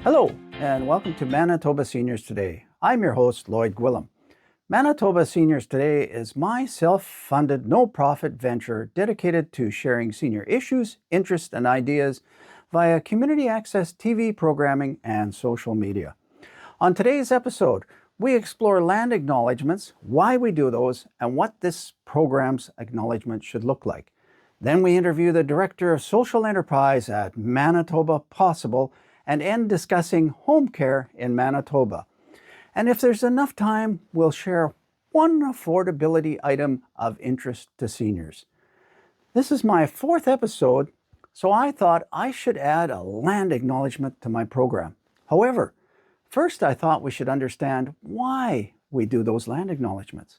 Hello, and welcome to Manitoba Seniors Today. I'm your host, Lloyd Gwillem. Manitoba Seniors Today is my self-funded, no-profit venture dedicated to sharing senior issues, interests, and ideas via community access TV programming and social media. On today's episode, we explore land acknowledgements, why we do those, and what this program's acknowledgement should look like. Then we interview the Director of Social Enterprise at Manitoba Possible and end discussing home care in Manitoba. And if there's enough time, we'll share one affordability item of interest to seniors. This is my fourth episode, so I thought I should add a land acknowledgement to my program. However, first I thought we should understand why we do those land acknowledgements.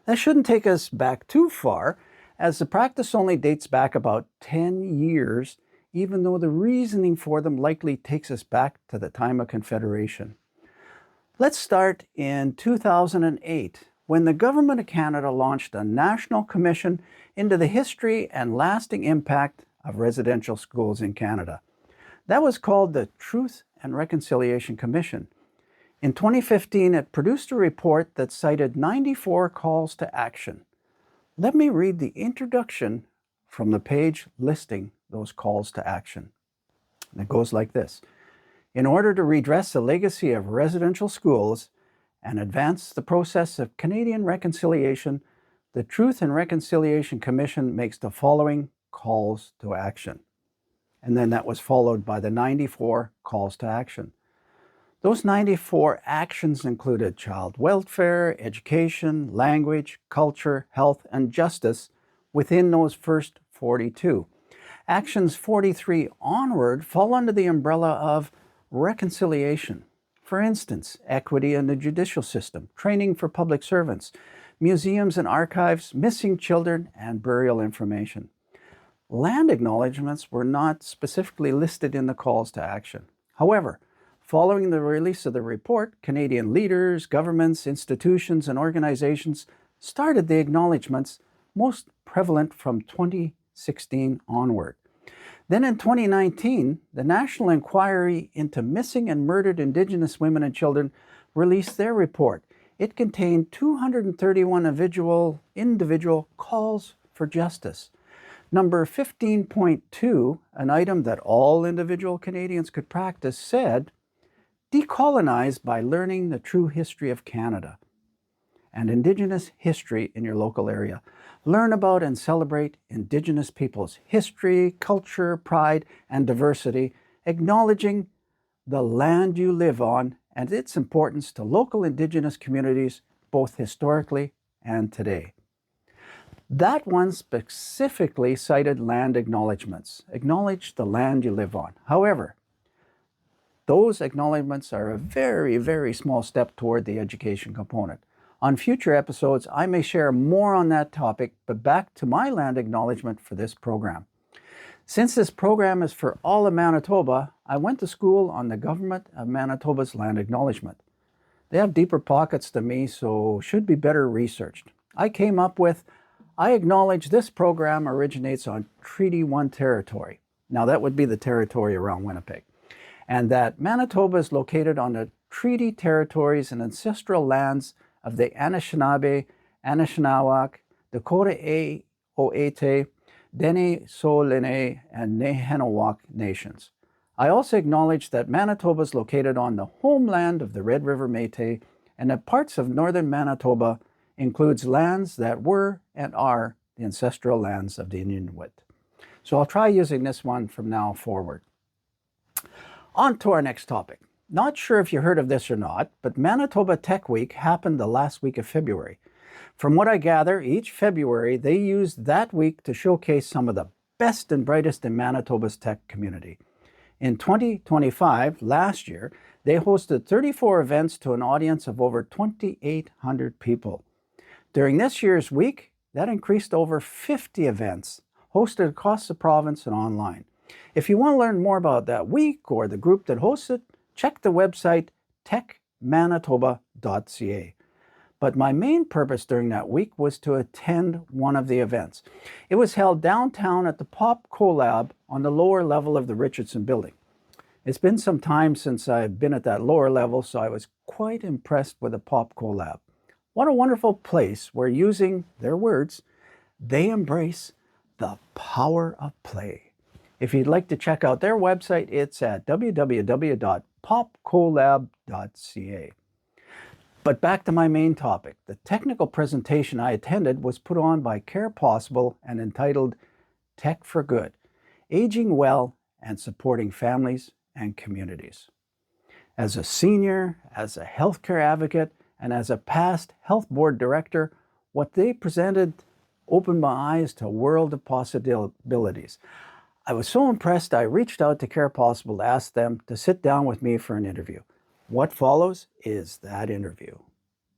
That shouldn't take us back too far, as the practice only dates back about 10 years, even though the reasoning for them likely takes us back to the time of Confederation. Let's start in 2008, when the Government of Canada launched a national commission into the history and lasting impact of residential schools in Canada. That was called the Truth and Reconciliation Commission. In 2015, it produced a report that cited 94 calls to action. Let me read the introduction from the page listing those calls to action. And it goes like this. In order to redress the legacy of residential schools and advance the process of Canadian reconciliation, the Truth and Reconciliation Commission makes the following calls to action. And then that was followed by the 94 calls to action. Those 94 actions included child welfare, education, language, culture, health, and justice within those first 42. Actions 43 onward fall under the umbrella of reconciliation. For instance, equity in the judicial system, training for public servants, museums and archives, missing children, and burial information. Land acknowledgements were not specifically listed in the calls to action. However, following the release of the report, Canadian leaders, governments, institutions, and organizations started the acknowledgements, most prevalent from 2016 onward. Then in 2019, the National Inquiry into Missing and Murdered Indigenous Women and Children released their report. It contained 231 individual calls for justice. Number 15.2, an item that all individual Canadians could practice, said, decolonize by learning the true history of Canada and Indigenous history in your local area. Learn about and celebrate Indigenous peoples' history, culture, pride, and diversity, acknowledging the land you live on and its importance to local Indigenous communities, both historically and today. That one specifically cited land acknowledgements. Acknowledge the land you live on. However, those acknowledgements are a very, very small step toward the education component. On future episodes, I may share more on that topic, but back to my land acknowledgement for this program. Since this program is for all of Manitoba, I went to school on the Government of Manitoba's land acknowledgement. They have deeper pockets than me, so should be better researched. I came up with, I acknowledge this program originates on Treaty 1 territory. Now that would be the territory around Winnipeg. And that Manitoba is located on the treaty territories and ancestral lands of the Anishinaabe, Anishinaabeg, Dakota Oete, Dene Soline, and Nehinawa nations. I also acknowledge that Manitoba is located on the homeland of the Red River Métis, and that parts of northern Manitoba includes lands that were and are the ancestral lands of the Inuit. So I'll try using this one from now forward. On to our next topic. Not sure if you heard of this or not, but Manitoba Tech Week happened the last week of February. From what I gather, each February they use that week to showcase some of the best and brightest in Manitoba's tech community. In 2025, last year, they hosted 34 events to an audience of over 2,800 people. During this year's week, that increased to over 50 events hosted across the province and online. If you want to learn more about that week or the group that hosts it, check the website techmanitoba.ca. But my main purpose during that week was to attend one of the events. It was held downtown at the Pop Collab on the lower level of the Richardson building. It's been some time since I've been at that lower level, so I was quite impressed with the Popco Lab. What a wonderful place where, using their words, they embrace the power of play. If you'd like to check out their website, it's at www.popcolab.ca. But back to my main topic. The technical presentation I attended was put on by Care Possible and entitled Tech for Good, Aging Well and Supporting Families and Communities. As a senior, as a healthcare advocate, and as a past health board director, what they presented opened my eyes to a world of possibilities. I was so impressed, I reached out to Care Possible to ask them to sit down with me for an interview. What follows is that interview.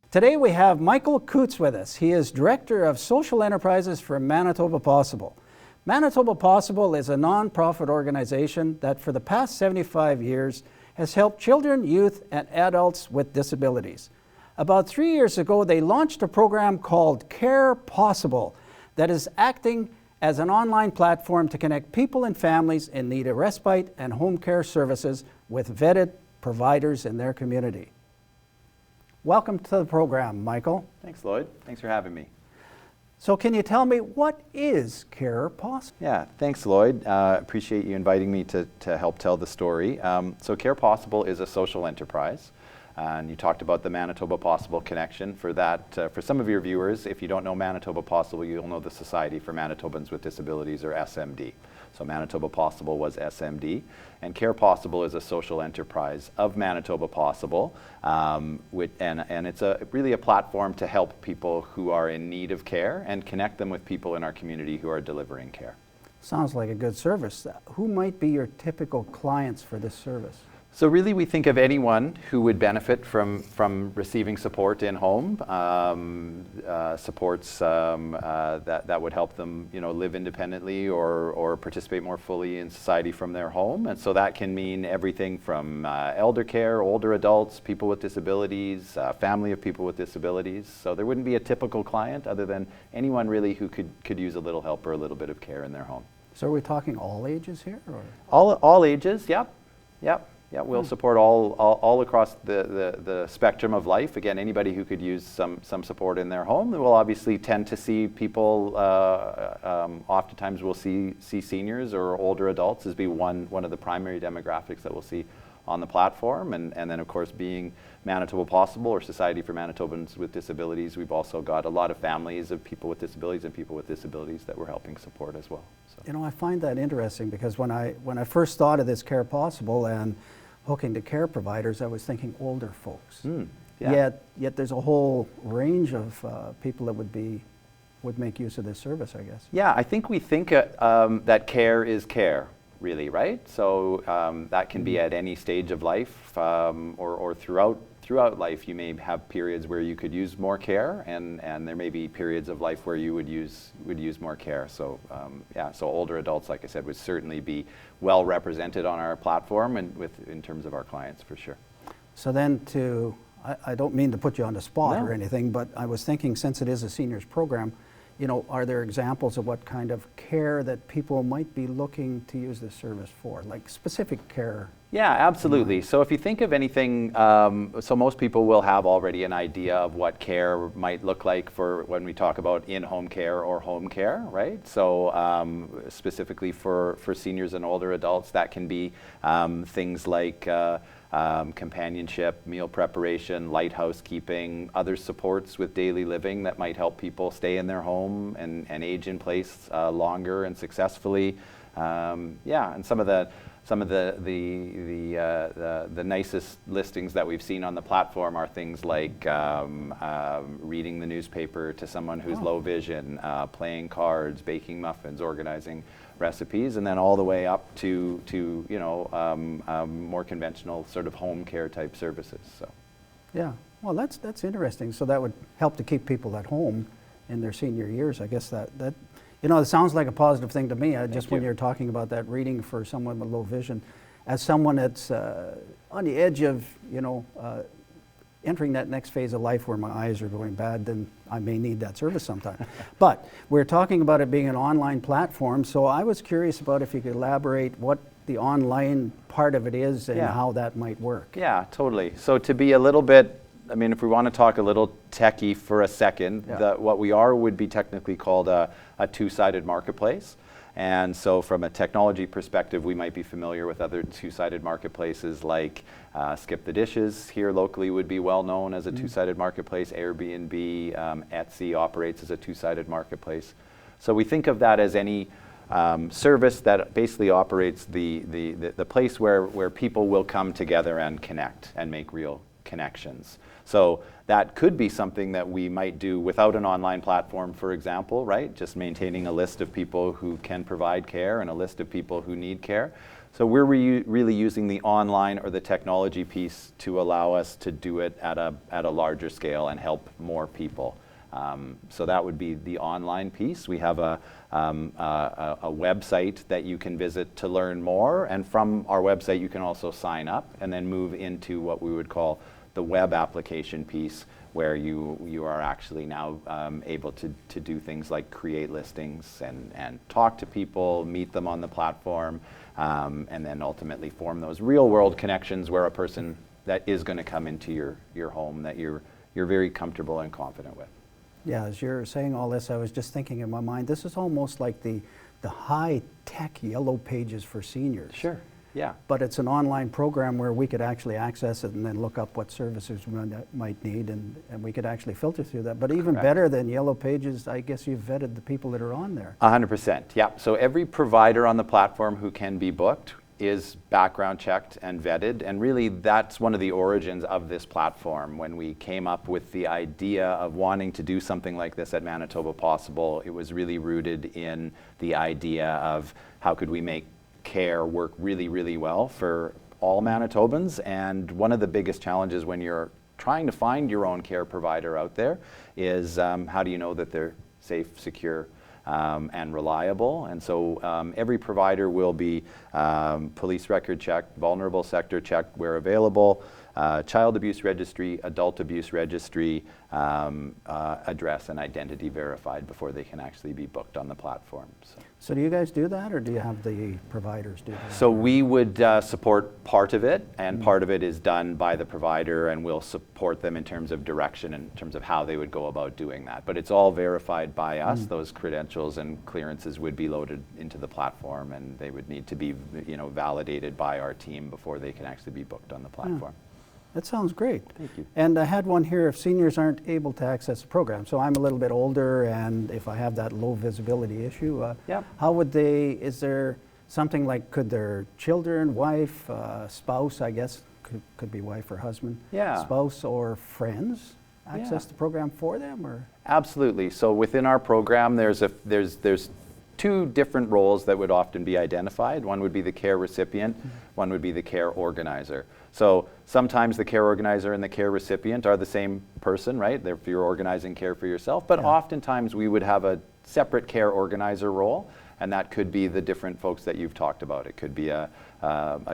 Today we have Michael Coutts with us. He is Director of Social Enterprises for Manitoba Possible. Manitoba Possible is a non-profit organization that for the past 75 years has helped children, youth, and adults with disabilities. About 3 years ago, they launched a program called Care Possible that is acting as an online platform to connect people and families in need of respite and home care services with vetted providers in their community. Welcome to the program, Michael. Thanks, Lloyd. Thanks for having me. So can you tell me, what is Care Possible? Yeah, thanks, Lloyd. Appreciate you inviting me to help tell the story. So Care Possible is a social enterprise. And you talked about the Manitoba Possible connection. For that, for some of your viewers, if you don't know Manitoba Possible, you'll know the Society for Manitobans with Disabilities, or SMD. So Manitoba Possible was SMD, and Care Possible is a social enterprise of Manitoba Possible, and it's really a platform to help people who are in need of care and connect them with people in our community who are delivering care. Sounds like a good service. Who might be your typical clients for this service? So really, we think of anyone who would benefit from receiving support in home, supports that would help them, live independently or participate more fully in society from their home. And so that can mean everything from elder care, older adults, people with disabilities, family of people with disabilities. So there wouldn't be a typical client other than anyone really who could use a little help or a little bit of care in their home. So are we talking all ages here, or? All ages, yep. Yeah, we'll support all across the spectrum of life. Again, anybody who could use some support in their home. We'll obviously tend to see people, oftentimes we'll see seniors or older adults as be one of the primary demographics that we'll see on the platform. And then, of course, being Manitoba Possible, or Society for Manitobans with Disabilities, we've also got a lot of families of people with disabilities and people with disabilities that we're helping support as well. So. I find that interesting, because when I first thought of this Care Possible and hooking to care providers, I was thinking older folks. Yeah. Yet there's a whole range of people that would make use of this service, I guess. Yeah, I think we think that care is care, really, right? So that can be at any stage of life, or throughout life. You may have periods where you could use more care, and there may be periods of life where you would use more care. So so older adults, like I said, would certainly be well represented on our platform and in terms of our clients, for sure. So then, I don't mean to put you on the spot No. or anything, but I was thinking, since it is a seniors program, are there examples of what kind of care that people might be looking to use this service for, like specific care? Yeah, absolutely. So if you think of anything, so most people will have already an idea of what care might look like for when we talk about in-home care or home care, right? So specifically for seniors and older adults, that can be things like companionship, meal preparation, light housekeeping, other supports with daily living that might help people stay in their home and age in place longer and successfully. And some of the nicest listings that we've seen on the platform are things like reading the newspaper to someone who's low vision, playing cards, baking muffins, organizing recipes, and then all the way up to more conventional sort of home care type services. So. Yeah, well, that's interesting. So that would help to keep people at home in their senior years. I guess that it sounds like a positive thing to me. Just when you're talking about that, reading for someone with low vision, as someone that's on the edge of entering that next phase of life where my eyes are going bad, then I may need that service sometime. But we're talking about it being an online platform, so I was curious about if you could elaborate what the online part of it is and Yeah. how that might work. Yeah, totally. So to be a little bit, I mean, if we want to talk a little techie for a second, Yeah. what we are would be technically called a two-sided marketplace. And so from a technology perspective, we might be familiar with other two-sided marketplaces like Skip the Dishes here locally would be well known as a two-sided marketplace. Airbnb, Etsy operates as a two-sided marketplace. So we think of that as any service that basically operates the place where people will come together and connect and make real connections. So that could be something that we might do without an online platform, for example, right? Just maintaining a list of people who can provide care and a list of people who need care. So we're really using the online or the technology piece to allow us to do it at a larger scale and help more people. So that would be the online piece. We have a website that you can visit to learn more, and from our website you can also sign up and then move into what we would call the web application piece, where you are actually now able to do things like create listings and talk to people, meet them on the platform, and then ultimately form those real world connections where a person that is going to come into your home that you're very comfortable and confident with. Yeah, as you're saying all this, I was just thinking in my mind, this is almost like the high-tech yellow pages for seniors. Sure, yeah. But it's an online program where we could actually access it and then look up what services we might need, and we could actually filter through that. But even Correct. better than yellow pages, I guess you've vetted the people that are on there. 100%, yeah. So every provider on the platform who can be booked is background checked and vetted, and really that's one of the origins of this platform. When we came up with the idea of wanting to do something like this at Manitoba Possible, it was really rooted in the idea of how could we make care work really, really well for all Manitobans. And one of the biggest challenges when you're trying to find your own care provider out there is how do you know that they're safe, secure, and reliable. And so every provider will be police record checked, vulnerable sector checked where available, child abuse registry, adult abuse registry, address and identity verified before they can actually be booked on the platform. So do you guys do that, or do you have the providers do that? So we would support part of it, and part of it is done by the provider, and we'll support them in terms of direction, in terms of how they would go about doing that. But it's all verified by us. Those credentials and clearances would be loaded into the platform, and they would need to be, validated by our team before they can actually be booked on the platform. That sounds great. Thank you. And I had one here, if seniors aren't able to access the program. So I'm a little bit older, and if I have that low visibility issue, Yep. how would they, is there something like, could their children, wife, spouse, I guess, could be wife or husband, Yeah. spouse or friends access the program for them, or? Absolutely. So within our program, there's two different roles that would often be identified. One would be the care recipient, one would be the care organizer. So sometimes the care organizer and the care recipient are the same person, right? If you're organizing care for yourself, but oftentimes we would have a separate care organizer role, and that could be the different folks that you've talked about. It could be a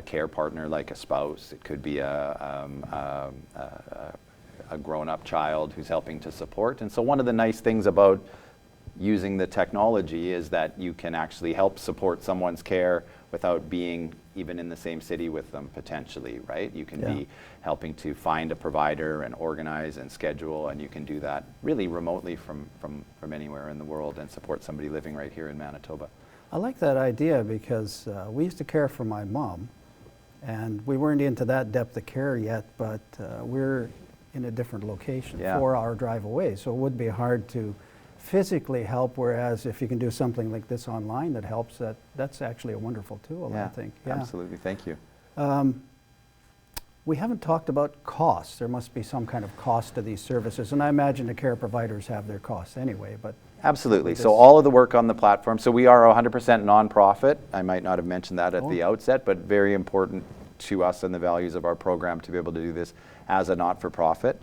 care partner like a spouse. It could be a grown-up child who's helping to support. And so one of the nice things about using the technology is that you can actually help support someone's care without being even in the same city with them potentially, right? You can be helping to find a provider and organize and schedule, and you can do that really remotely from anywhere in the world and support somebody living right here in Manitoba. I like that idea because we used to care for my mom, and we weren't into that depth of care yet, but we're in a different location, 4-hour drive away, so it would be hard to physically help, whereas if you can do something like this online that helps, that's actually a wonderful tool, I think. Absolutely, thank you. We haven't talked about costs. There must be some kind of cost to these services, and I imagine the care providers have their costs anyway, but... Absolutely. So all of the work on the platform, so we are 100% nonprofit. I might not have mentioned that at the outset, but very important to us and the values of our program to be able to do this as a not-for-profit.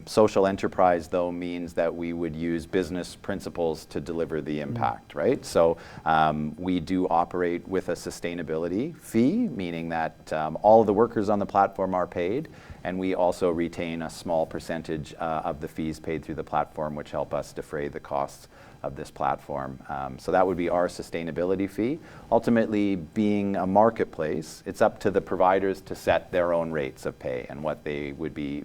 Social enterprise, though, means that we would use business principles to deliver the impact, right? So we do operate with a sustainability fee, meaning that all of the workers on the platform are paid, and we also retain a small percentage of the fees paid through the platform, which help us defray the costs of this platform. So that would be our sustainability fee. Ultimately, being a marketplace, it's up to the providers to set their own rates of pay and what they would be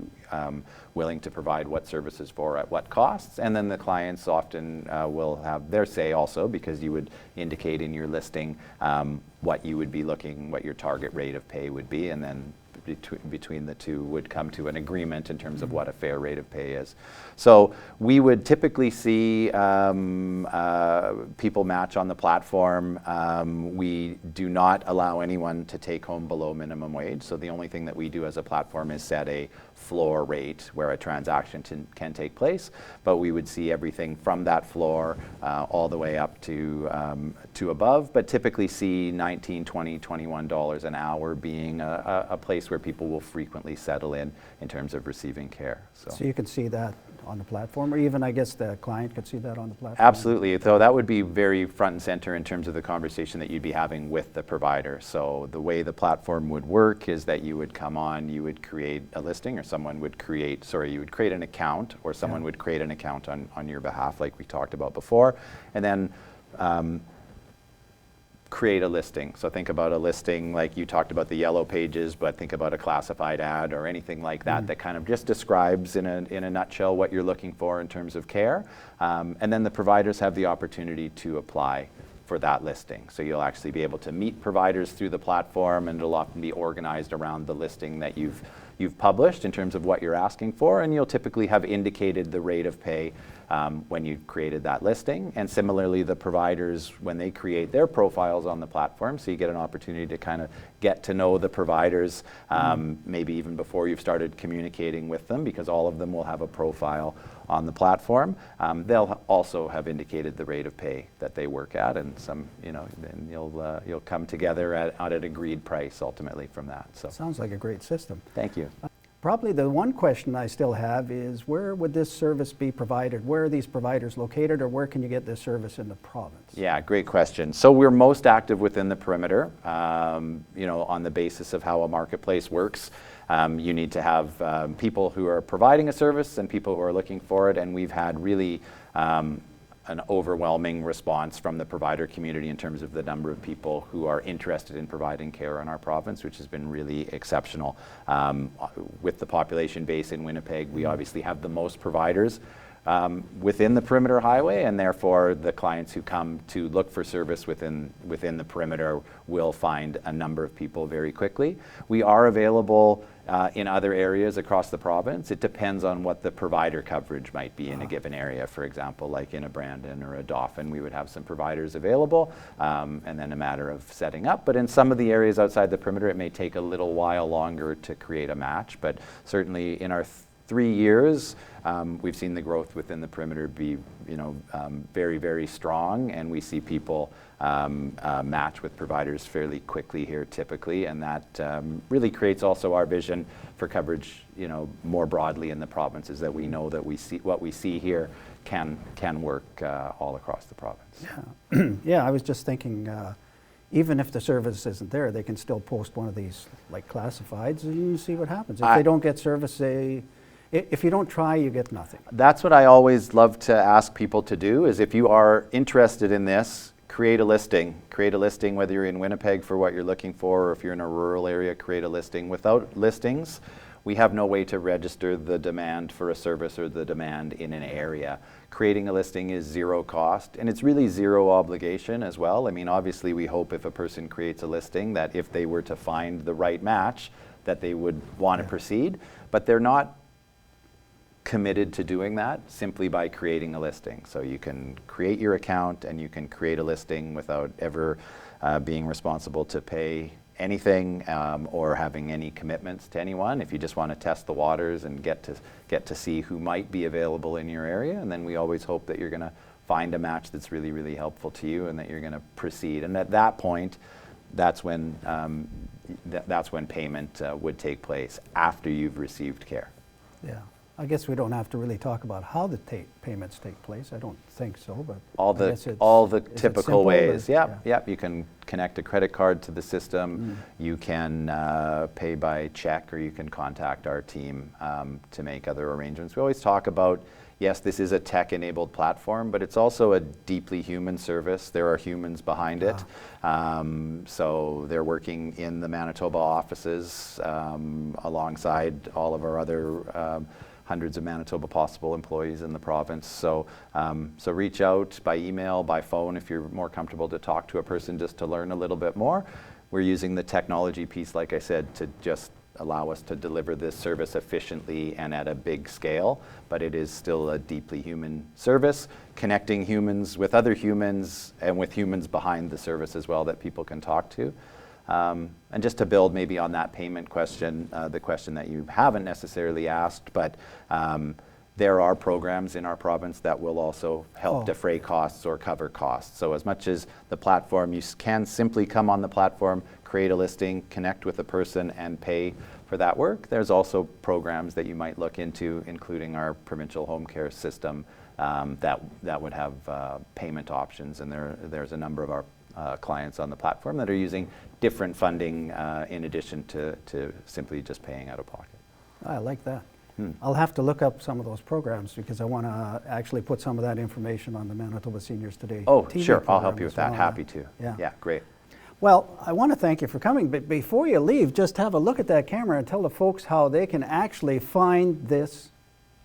willing to provide what services for at what costs. And then the clients often will have their say also, because you would indicate in your listing what you would be looking, what your target rate of pay would be, and then between the two would come to an agreement in terms of what a fair rate of pay is. So we would typically see people match on the platform. We do not allow anyone to take home below minimum wage. So the only thing that we do as a platform is set a floor rate where a transaction can take place. But we would see everything from that floor all the way up to above, but typically see $19, $20, $21 an hour being a place where people will frequently settle in terms of receiving care. So you can see that on the platform, or even I guess the client could see that on the platform? Absolutely. So that would be very front and center in terms of the conversation that you'd be having with the provider. So the way the platform would work is that you would come on, you would create a listing, or someone would create, you would create an account, or someone would create an account on your behalf, like we talked about before, and then create a listing. So think about a listing like you talked about the yellow pages, but think about a classified ad or anything like that that kind of just describes in a nutshell what you're looking for in terms of care. And then the providers have the opportunity to apply for that listing. So you'll actually be able to meet providers through the platform, and it'll often be organized around the listing that you've published in terms of what you're asking for, and you'll typically have indicated the rate of pay when you created that listing. And similarly, the providers, when they create their profiles on the platform, so you get an opportunity to kind of get to know the providers, maybe even before you've started communicating with them, because all of them will have a profile on the platform. They'll also have indicated the rate of pay that they work at, and then you'll come together at an agreed price ultimately from that. So sounds like a great system. Thank you. Probably the one question I still have is, where would this service be provided? Where are these providers located, or where can you get this service in the province? Yeah, great question. So we're most active within the perimeter, on the basis of how a marketplace works. You need to have people who are providing a service and people who are looking for it, and we've had really an overwhelming response from the provider community in terms of the number of people who are interested in providing care in our province, which has been really exceptional. With the population base in Winnipeg, we obviously have the most providers within the perimeter highway, and therefore the clients who come to look for service within the perimeter will find a number of people very quickly. We are available in other areas across the province. It depends on what the provider coverage might be in a given area. For example, like in a Brandon or a Dauphin, we would have some providers available, and then a matter of setting up. But in some of the areas outside the perimeter, it may take a little while longer to create a match. But certainly in our 3 years, we've seen the growth within the perimeter be, very, very strong, and we see people match with providers fairly quickly here typically, and that really creates also our vision for coverage, more broadly in the province, is that we know that what we see here can work all across the province. Yeah, yeah. I was just thinking, even if the service isn't there, they can still post one of these like classifieds, and you see what happens. If they don't get service, if you don't try, you get nothing. That's what I always love to ask people to do, is if you are interested in this, create a listing. Create a listing, whether you're in Winnipeg for what you're looking for, or if you're in a rural area, create a listing. Without listings, we have no way to register the demand for a service or the demand in an area. Creating a listing is zero cost, and it's really zero obligation as well. I mean, obviously we hope if a person creates a listing that if they were to find the right match, that they would want to proceed, but they're not committed to doing that simply by creating a listing. So you can create your account and you can create a listing without ever being responsible to pay anything or having any commitments to anyone. If you just want to test the waters and get to see who might be available in your area, and then we always hope that you're going to find a match that's really, really helpful to you and that you're going to proceed. And at that point, that's when payment would take place, after you've received care. Yeah. I guess we don't have to really talk about how the payments take place. I don't think so, but all the typical ways. Yep. You can connect a credit card to the system. You can pay by check, or you can contact our team to make other arrangements. We always talk about, yes, this is a tech-enabled platform, but it's also a deeply human service. There are humans behind it. So they're working in the Manitoba offices alongside all of our other hundreds of Manitoba Possible employees in the province. So, so reach out by email, by phone, if you're more comfortable to talk to a person just to learn a little bit more. We're using the technology piece, like I said, to just allow us to deliver this service efficiently and at a big scale, but it is still a deeply human service, connecting humans with other humans and with humans behind the service as well that people can talk to. And just to build maybe on that payment question, the question that you haven't necessarily asked, but there are programs in our province that will also help defray costs or cover costs. So as much as the platform, you can simply come on the platform, create a listing, connect with a person and pay for that work. There's also programs that you might look into, including our provincial home care system that would have payment options. And there's a number of our clients on the platform that are using different funding in addition to simply just paying out of pocket. I like that. I'll have to look up some of those programs because I want to actually put some of that information on the Manitoba Seniors Today TV sure, I'll help program you with as that. well. Happy to. Yeah. Great. Well, I want to thank you for coming, but before you leave, just have a look at that camera and tell the folks how they can actually find this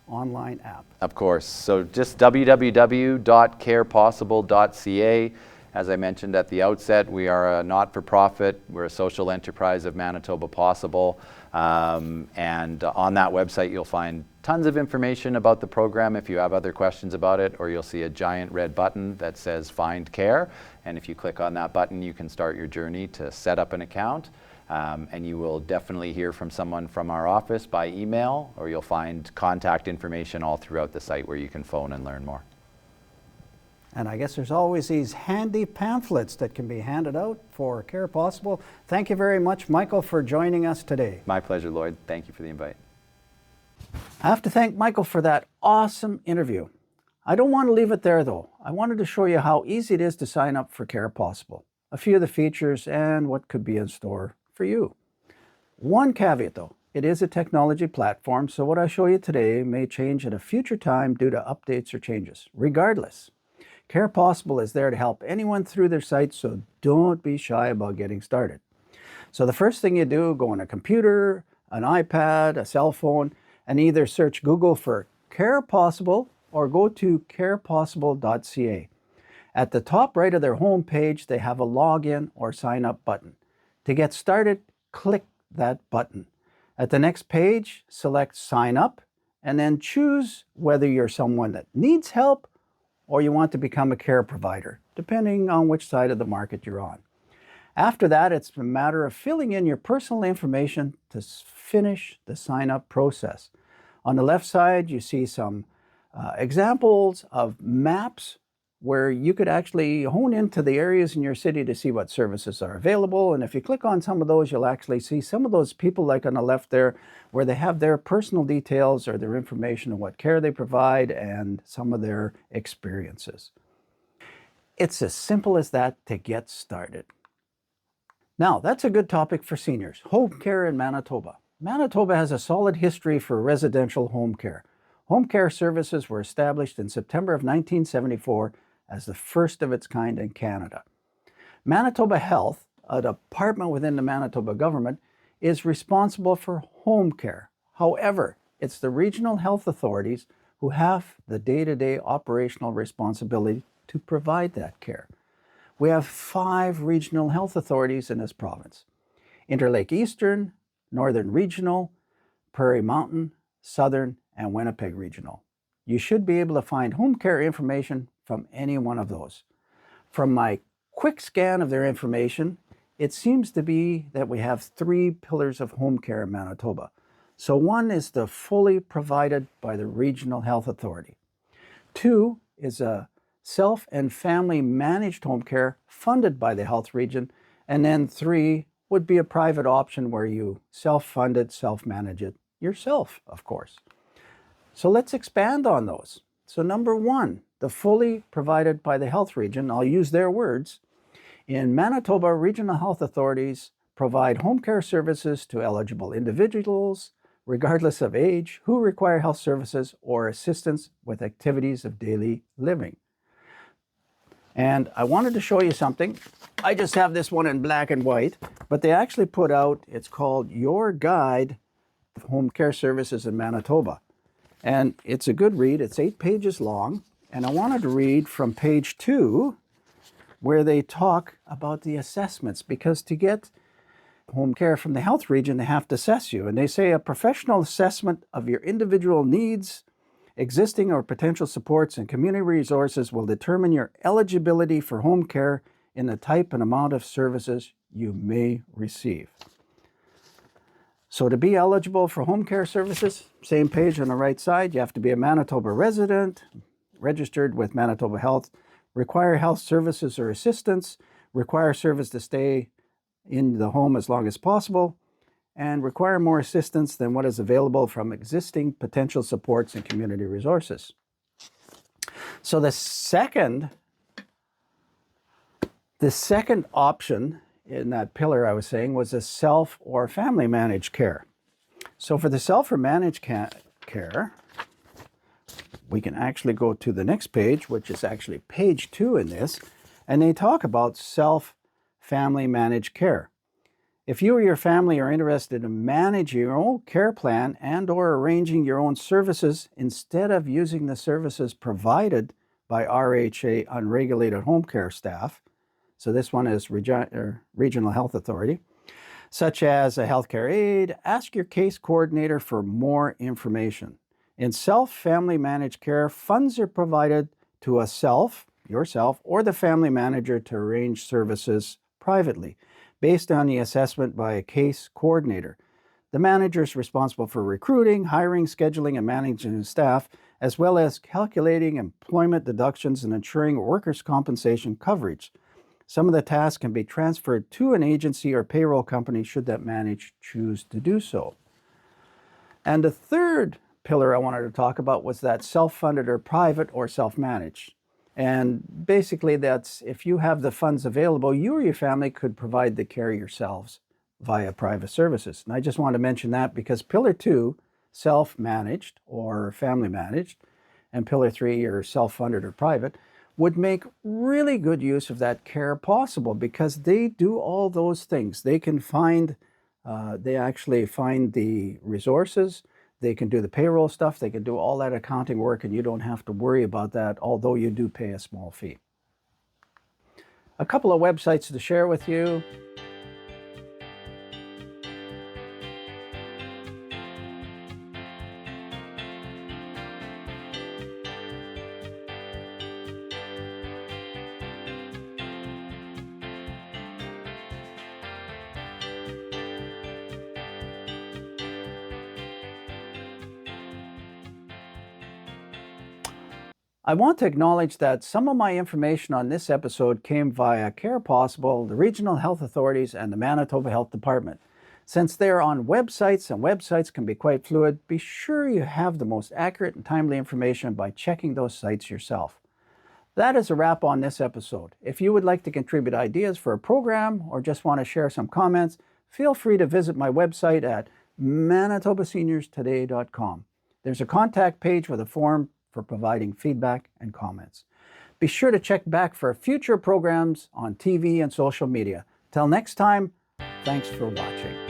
online app. Of course. So just www.carepossible.ca. As I mentioned at the outset, we are a not-for-profit. We're a social enterprise of Manitoba Possible. And on that website, you'll find tons of information about the program if you have other questions about it, or you'll see a giant red button that says Find Care. And if you click on that button, you can start your journey to set up an account. And you will definitely hear from someone from our office by email, or you'll find contact information all throughout the site where you can phone and learn more. And I guess there's always these handy pamphlets that can be handed out for Care Possible. Thank you very much, Michael, for joining us today. My pleasure, Lloyd. Thank you for the invite. I have to thank Michael for that awesome interview. I don't want to leave it there, though. I wanted to show you how easy it is to sign up for Care Possible, a few of the features, and what could be in store for you. One caveat, though. It is a technology platform, so what I show you today may change at a future time due to updates or changes. Regardless, Care Possible is there to help anyone through their site, so don't be shy about getting started. So the first thing you do, go on a computer, an iPad, a cell phone, and either search Google for Care Possible or go to carepossible.ca. At the top right of their home page, they have a login or sign up button. To get started, click that button. At the next page, select Sign Up, and then choose whether you're someone that needs help or you want to become a care provider, depending on which side of the market you're on. After that, it's a matter of filling in your personal information to finish the sign-up process. On the left side, you see some examples of maps where you could actually hone into the areas in your city to see what services are available. And if you click on some of those, you'll actually see some of those people, like on the left there, where they have their personal details or their information on what care they provide and some of their experiences. It's as simple as that to get started. Now, that's a good topic for seniors. Home care in Manitoba. Manitoba has a solid history for residential home care. Home care services were established in September of 1974 as the first of its kind in Canada. Manitoba Health, a department within the Manitoba government, is responsible for home care. However, it's the regional health authorities who have the day-to-day operational responsibility to provide that care. We have 5 regional health authorities in this province: Interlake Eastern, Northern Regional, Prairie Mountain, Southern, and Winnipeg Regional. You should be able to find home care information from any one of those. From my quick scan of their information, it seems to be that we have 3 pillars of home care in Manitoba. So one is the fully provided by the regional health authority. 2 is a self and family managed home care funded by the health region. And then 3 would be a private option where you self-fund it, self-manage it yourself, of course. So let's expand on those. So number 1, the fully provided by the health region, I'll use their words, In Manitoba, regional health authorities provide home care services to eligible individuals, regardless of age, who require health services or assistance with activities of daily living. And I wanted to show you something. I just have this one in black and white, but they actually put out, it's called Your Guide of Home Care Services in Manitoba. And it's a good read. It's 8 pages long. And I wanted to read from page 2, where they talk about the assessments, because to get home care from the health region, they have to assess you. And they say a professional assessment of your individual needs, existing or potential supports, and community resources will determine your eligibility for home care in the type and amount of services you may receive. So to be eligible for home care services, same page on the right side, you have to be a Manitoba resident, registered with Manitoba Health, require health services or assistance, require service to stay in the home as long as possible, and require more assistance than what is available from existing potential supports and community resources. So the second option in that pillar I was saying was a self or family managed care. So for the self or managed care, we can actually go to the next page, which is actually page 2 in this, and they talk about self-family managed care. If you or your family are interested in managing your own care plan and or arranging your own services instead of using the services provided by RHA unregulated home care staff, so this one is Regional Health Authority, such as a healthcare aide, ask your case coordinator for more information. In self-family managed care, funds are provided to yourself, or the family manager to arrange services privately, based on the assessment by a case coordinator. The manager is responsible for recruiting, hiring, scheduling, and managing staff, as well as calculating employment deductions and ensuring workers' compensation coverage. Some of the tasks can be transferred to an agency or payroll company should that manager choose to do so. And the third pillar I wanted to talk about was that self-funded or private or self-managed. And basically that's if you have the funds available, you or your family could provide the care yourselves via private services. And I just want to mention that because Pillar 2, self-managed or family managed, and Pillar 3, or self-funded or private, would make really good use of that Care Possible because they do all those things. They can find, they actually find the resources, they can do the payroll stuff, they can do all that accounting work, and you don't have to worry about that, although you do pay a small fee. A couple of websites to share with you. I want to acknowledge that some of my information on this episode came via Care Possible, the regional health authorities, and the Manitoba Health Department. Since they're on websites, and websites can be quite fluid, be sure you have the most accurate and timely information by checking those sites yourself. That is a wrap on this episode. If you would like to contribute ideas for a program or just want to share some comments, feel free to visit my website at manitobaseniorstoday.com. There's a contact page with a form for providing feedback and comments. Be sure to check back for future programs on TV and social media. Till next time, thanks for watching.